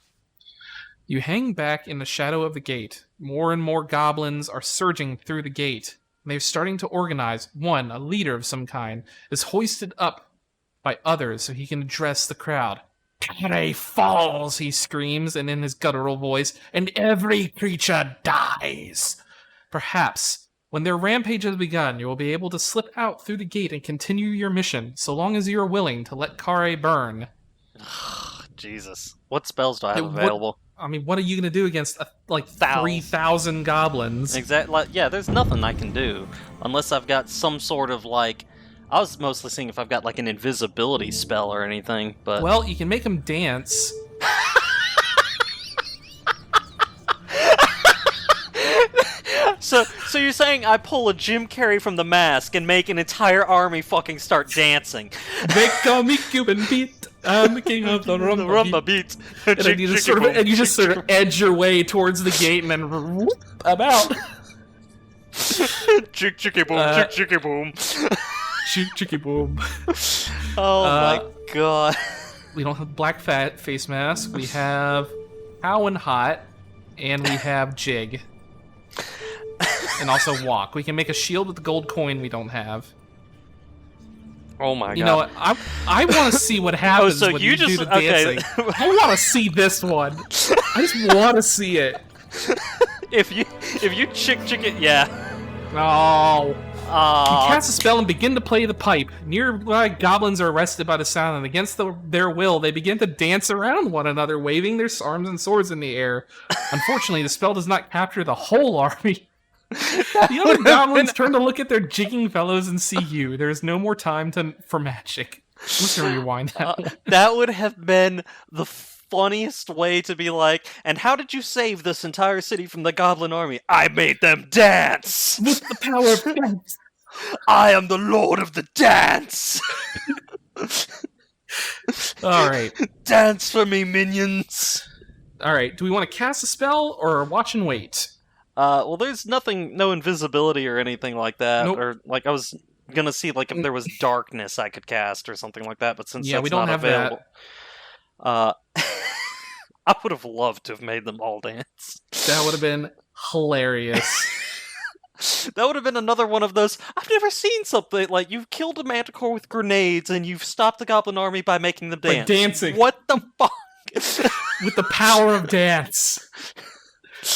You hang back in the shadow of the gate. More and more goblins are surging through the gate. They're starting to organize. One, a leader of some kind, is hoisted up by others so he can address the crowd. "Kare falls," he screams, and in his guttural voice, "and every creature dies." Perhaps, when their rampage has begun, you will be able to slip out through the gate and continue your mission, so long as you are willing to let Kare burn. Jesus. What spells do I have available? What are you going to do against, 3,000 goblins? Exactly. Yeah, there's nothing I can do. Unless I've got some sort of, I was mostly seeing if I've got, an invisibility spell or anything, but... Well, you can make them dance. So you're saying I pull a Jim Carrey from The Mask and make an entire army fucking start dancing? They call me Cuban Pete. I'm the king of the rumba beat. And then you just sort of edge your way towards the gate and then whoop, I'm out. Chick chicky boom, chick chicky boom. Chick chicky boom. Oh my god. We don't have black face mask. We have How and Hot, and we have Jig. And also Walk. We can make a shield with the gold coin we don't have. Oh my god. You know what? I want to see what happens when you do the dancing. I want to see this one. I just want to see it. If you chick it, yeah. Oh. You cast a spell and begin to play the pipe. Nearby goblins are arrested by the sound, and against their will, they begin to dance around one another, waving their arms and swords in the air. Unfortunately, the spell does not capture the whole army. The other goblins turn to look at their jigging fellows and see you. There is no more time for magic. I'm just gonna rewind that. That would have been the funniest way to be like, and how did you save this entire city from the goblin army? I made them dance! With the power of dance. I am the lord of the dance! Alright. Dance for me, minions! Alright, do we want to cast a spell or watch and wait? Well, there's no invisibility or anything like that. Nope. Or, I was gonna see, if there was darkness I could cast or something like that, but since that's we don't not have available... I would have loved to have made them all dance. That would have been hilarious. That would have been another one of those. I've never seen something like you've killed a manticore with grenades and you've stopped the goblin army by making them By dance. dancing. What the fuck? With the power of dance.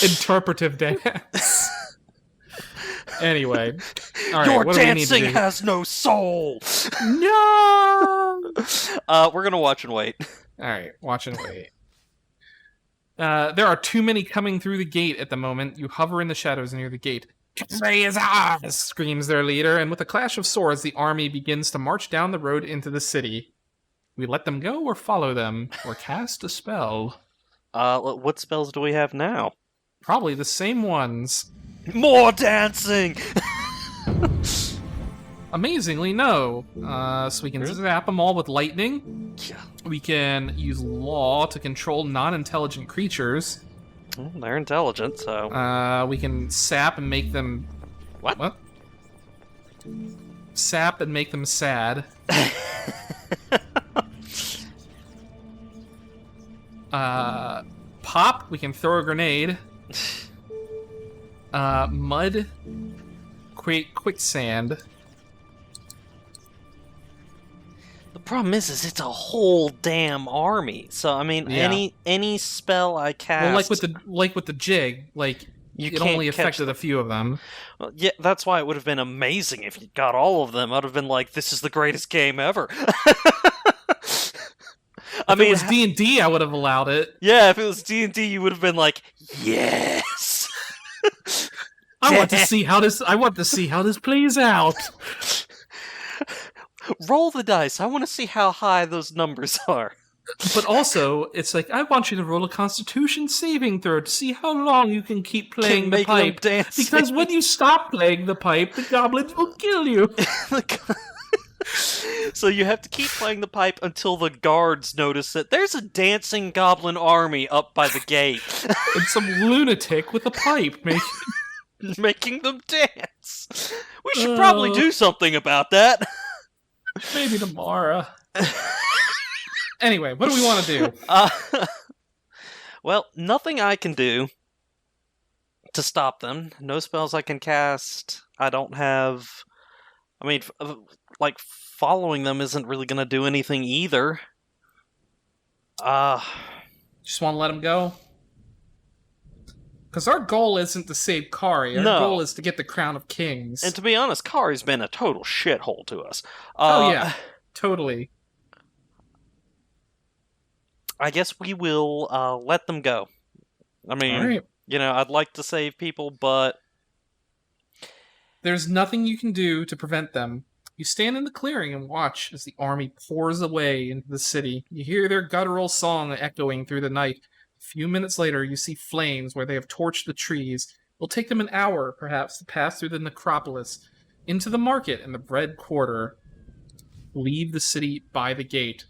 Interpretive dance. Anyway. All right, Your what do we need to dancing do? has no soul! No! We're gonna watch and wait. Alright, watch and wait. There are too many coming through the gate at the moment. You hover in the shadows near the gate. Victory is ours! Screams their leader, and with a clash of swords, the army begins to march down the road into the city. We let them go or follow them, or cast a spell. What spells do we have now? Probably the same ones. More dancing! Amazingly, no. So we can zap them all with lightning. Yeah. We can use law to control non-intelligent creatures. Well, they're intelligent, so... We can sap and make them... What? Sap and make them sad. Pop, we can throw a grenade. Mud, quicksand. The problem is it's a whole damn army. So I mean, Yeah. any spell I cast, Well, like with the jig, like you it can't only catch affected a few of them. Well, yeah, that's why it would have been amazing if you got all of them. I'd have been like, "This is the greatest game ever." If it was D&D, I would have allowed it. yeah, if it was D&D, you would have been like, "Yes." I want to see how this plays out. Roll the dice. I want to see how high those numbers are. But also, it's like, I want you to roll a Constitution saving throw to see how long you can keep playing the Make them pipe. dance. Because when you stop playing the pipe, the goblins will kill you. So you have to keep playing the pipe until the guards notice that there's a dancing goblin army up by the gate. And some lunatic with a pipe making them dance. We should probably do something about that. maybe tomorrow. Anyway, what do we want to do? Well, nothing I can do to stop them. No spells I can cast. I don't have... I mean, like, following them isn't really going to do anything either. Just want to let them go? Because our goal isn't to save Kari. Our goal is to get the Crown of Kings. And to be honest, Kari's been a total shithole to us. Oh, yeah. Totally. I guess we will let them go. I mean, you know, I'd like to save people, but... There's nothing you can do to prevent them. You stand in the clearing and watch as the army pours away into the city. You hear their guttural song echoing through the night. A few minutes later, you see flames where they have torched the trees. It will take them an hour, perhaps, to pass through the necropolis, into the market and the bread quarter. Leave the city by the gate.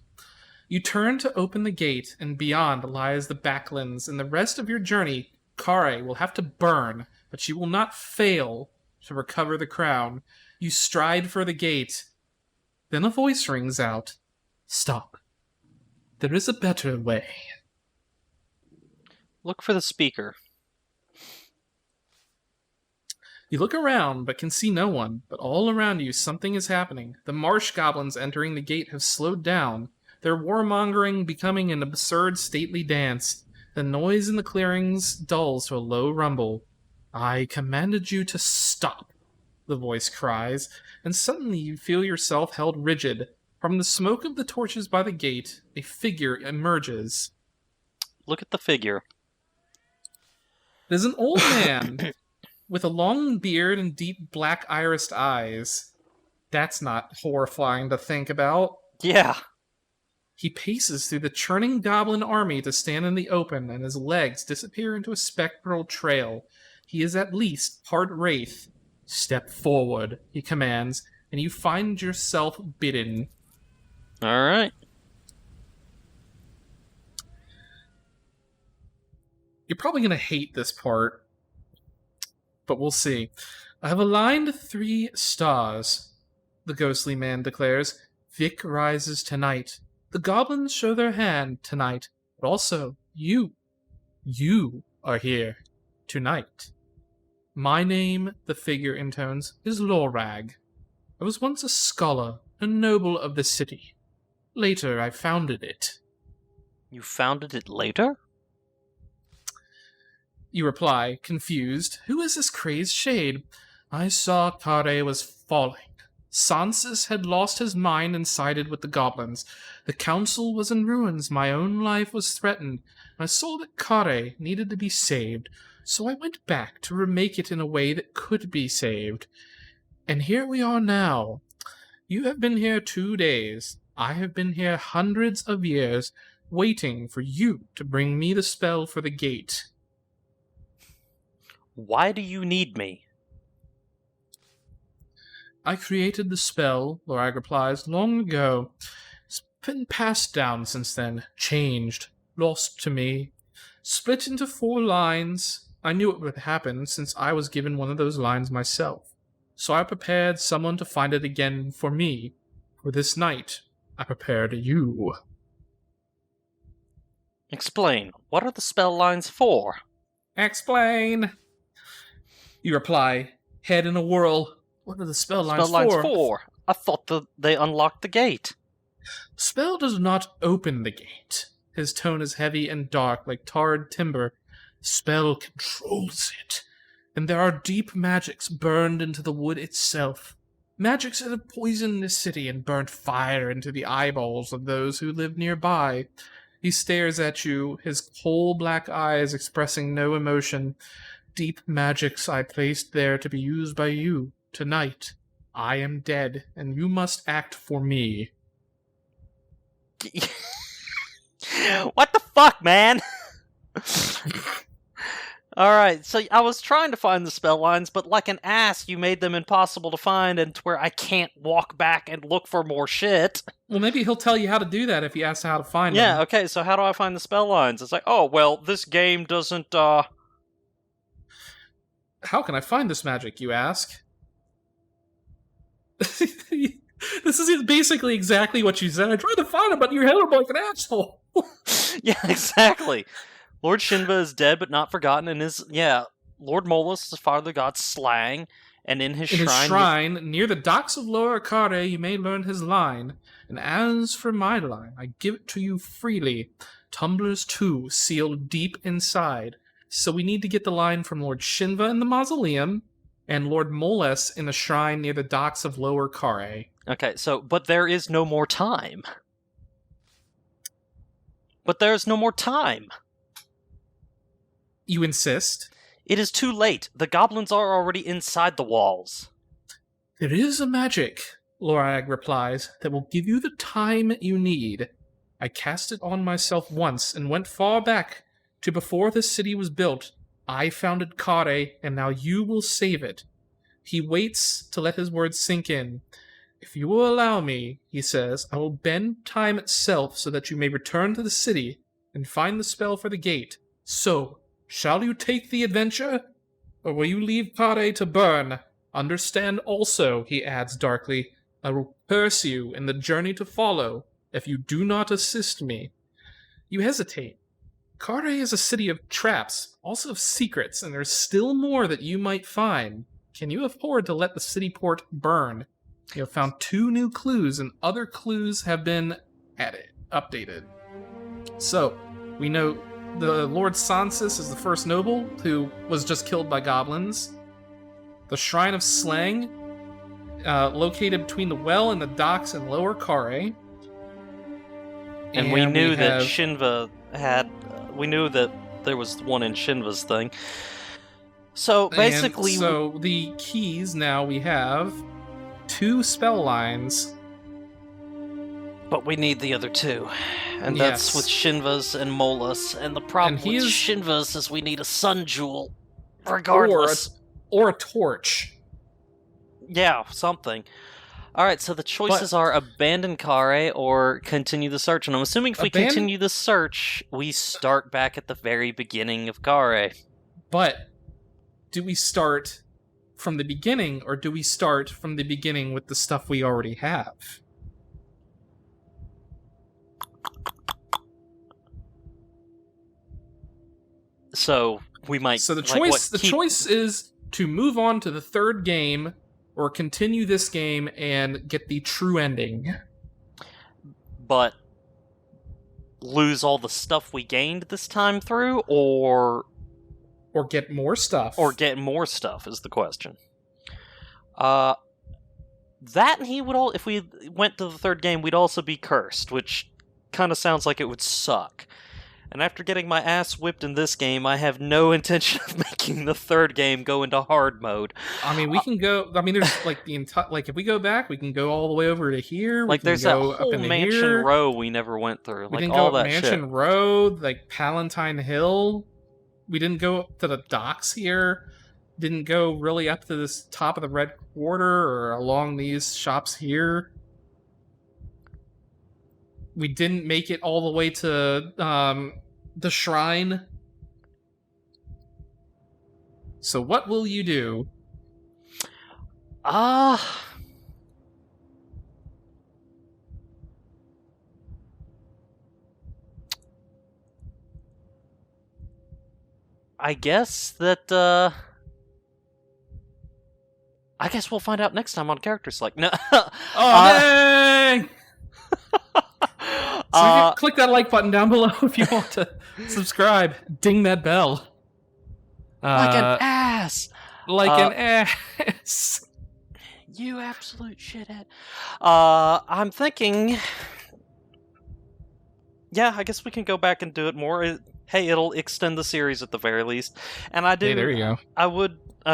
You turn to open the gate, and beyond lies the backlands, and the rest of your journey, Kare will have to burn, but she will not fail to recover the crown. You stride for the gate. Then a voice rings out. Stop. There is a better way. Look for the speaker. You look around, but can see no one. But all around you, something is happening. The marsh goblins entering the gate have slowed down, their warmongering becoming an absurd stately dance. The noise in the clearings dulls to a low rumble. I commanded you to stop, the voice cries, and suddenly you feel yourself held rigid. From the smoke of the torches by the gate, a figure emerges. Look at the figure. It is an old man with a long beard and deep black irised eyes. That's not horrifying to think about. Yeah. He paces through the churning goblin army to stand in the open, and his legs disappear into a spectral trail. He is at least part wraith. Step forward, he commands, and you find yourself bidden. All right. You're probably going to hate this part, but we'll see. I have aligned 3 stars, the ghostly man declares. Vic rises tonight. The goblins show their hand tonight, but also you are here tonight. My name, the figure intones, is Lorag. I was once a scholar, a noble of the city. Later, I founded it. You founded it later? You reply, confused. Who is this crazed shade? I saw Kare was falling. Sansis had lost his mind and sided with the goblins. The council was in ruins. My own life was threatened. I saw that Kare needed to be saved, so I went back to remake it in a way that could be saved. And here we are now. You have been here 2 days. I have been here hundreds of years, waiting for you to bring me the spell for the gate. Why do you need me? I created the spell, Lorag replies, long ago. It's been passed down since then, changed, lost to me, split into 4 lines. I knew it would happen since I was given one of those lines myself. So I prepared someone to find it again for me. For this night, I prepared you. Explain. What are the spell lines for? Explain. You reply, head in a whirl. What are the spell lines for? I thought they unlocked the gate. Spell does not open the gate. His tone is heavy and dark like tarred timber. Spell controls it. And there are deep magics burned into the wood itself. Magics that have poisoned this city and burnt fire into the eyeballs of those who live nearby. He stares at you, his coal black eyes expressing no emotion. Deep magics I placed there to be used by you. Tonight, I am dead, and you must act for me. What the fuck, man? Alright, so I was trying to find the spell lines, but like an ass, you made them impossible to find, and to where I can't walk back and look for more shit. Well, maybe he'll tell you how to do that if you ask how to find them. Yeah, okay, so how do I find the spell lines? It's like, oh, well, this game doesn't, How can I find this magic, you ask? This is basically exactly what you said. I tried to find him, but you're held like an asshole. Yeah, exactly. Lord Shinva is dead but not forgotten, and Lord Molus, the father god, slang, and in his shrine near the docks of Lower Kare, you may learn his line. And as for my line, I give it to you freely. Tumblers too, sealed deep inside. So we need to get the line from Lord Shinva in the mausoleum, and Lord Molus in the shrine near the docks of Lower Kare. Okay, but there is no more time. But there's no more time. You insist? It is too late. The goblins are already inside the walls. There is a magic, Lorag replies, that will give you the time you need. I cast it on myself once and went far back to before this city was built. I founded Kare, and now you will save it. He waits to let his words sink in. If you will allow me, he says, I will bend time itself so that you may return to the city and find the spell for the gate. So, shall you take the adventure? Or will you leave Kare to burn? Understand also, he adds darkly, I will curse you in the journey to follow if you do not assist me. You hesitate. Kare is a city of traps, also of secrets, and there's still more that you might find. Can you afford to let the city port burn? You have found 2 new clues, and other clues have been updated. So, we know the Lord Sansis is the first noble, who was just killed by goblins. The Shrine of Slang, located between the well and the docks in Lower Kare. And we knew that Shinva had... we knew that there was one in Shinva's thing. So, basically... So, the keys now we have 2 spell lines. But we need the other 2. And that's with Shinva's and Molus. And the problem with Shinva's is we need a sun jewel. Regardless. Or a torch. Yeah, something. Alright, so the choices are abandon Kare or continue the search. And I'm assuming if we continue the search, we start back at the very beginning of Kare. But do we start from the beginning, or do we start from the beginning with the stuff we already have? So we might. So the choice is to move on to the third game or continue this game and get the true ending. But lose all the stuff we gained this time through, or get more stuff. Or get more stuff is the question. That and if we went to the third game, we'd also be cursed, which kind of sounds like it would suck. And after getting my ass whipped in this game, I have no intention of making the third game go into hard mode. I mean, we can go. I mean, there's like the entire. Like, if we go back, we can go all the way over to here. Like, there's that whole Mansion Row we never went through. We like didn't all go up that Mansion shit. Road, like Palatine Hill. We didn't go up to the docks here. Didn't go really up to this top of the Red Quarter or along these shops here. We didn't make it all the way to the shrine. So what will you do? I guess that, I guess we'll find out next time on CharacterSelect. No. Dang! So click that like button down below if you want to subscribe. Ding that bell. Like an ass! Like an ass. You absolute shithead. I'm thinking... Yeah, I guess we can go back and do it more. Hey, it'll extend the series at the very least. And I do... Hey, there you go. I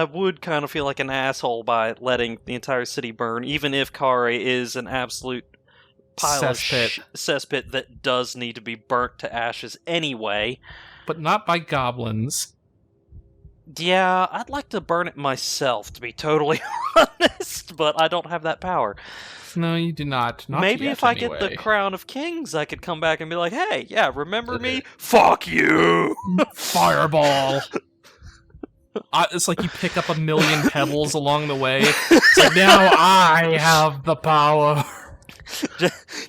would kind of feel like an asshole by letting the entire city burn, even if Kare is an absolute pile of cesspit that does need to be burnt to ashes anyway. But not by goblins. Yeah, I'd like to burn it myself, to be totally honest, but I don't have that power. No, you do not. Maybe yet, if I anyway. get the Crown of Kings, I could come back and be like, hey, yeah, remember me? Fuck you! Fireball! It's like you pick up a million pebbles along the way. It's like, now I have the power.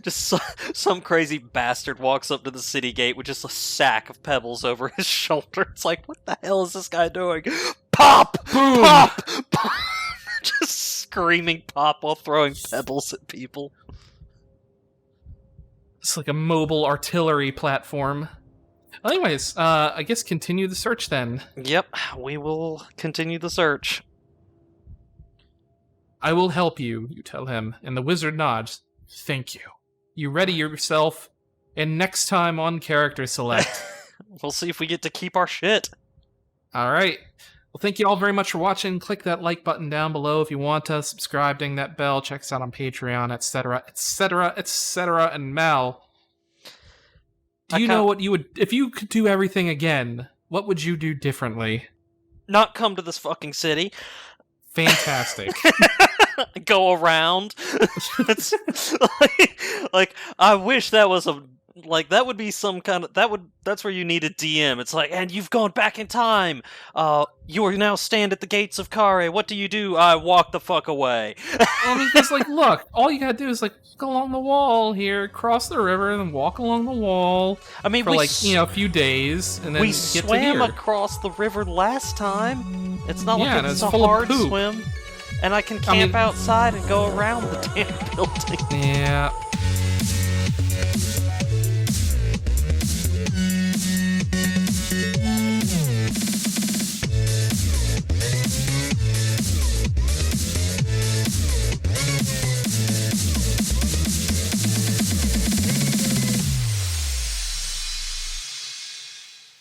Just some crazy bastard walks up to the city gate with just a sack of pebbles over his shoulder. It's like, what the hell is this guy doing? Pop! Boom! Pop! Pop! Just screaming pop while throwing pebbles at people. It's like a mobile artillery platform. Anyways, I guess continue the search then. Yep, we will continue the search. I will help you, you tell him, and the wizard nods. Thank you. You ready yourself, and next time on Character Select. We'll see if we get to keep our shit. Alright. Well, thank you all very much for watching. Click that like button down below if you want to. Subscribe, ding that bell, check us out on Patreon, etc., etc., etc., and Mal, do you know what you would... If you could do everything again, what would you do differently? Not come to this fucking city. Fantastic. Go around. It's like I wish that was a that would be some kind of that's where you need a DM. It's like, and you've gone back in time. You are now stand at the gates of Kare. What do? I walk the fuck away. I mean, because look, all you gotta do is walk along the wall here, cross the river, and then walk along the wall. I mean, for a few days, and then we get swam to here. Across the river last time. It's not like it's a full of hard poop. swim. And I can camp outside and go around the damn building. Yeah.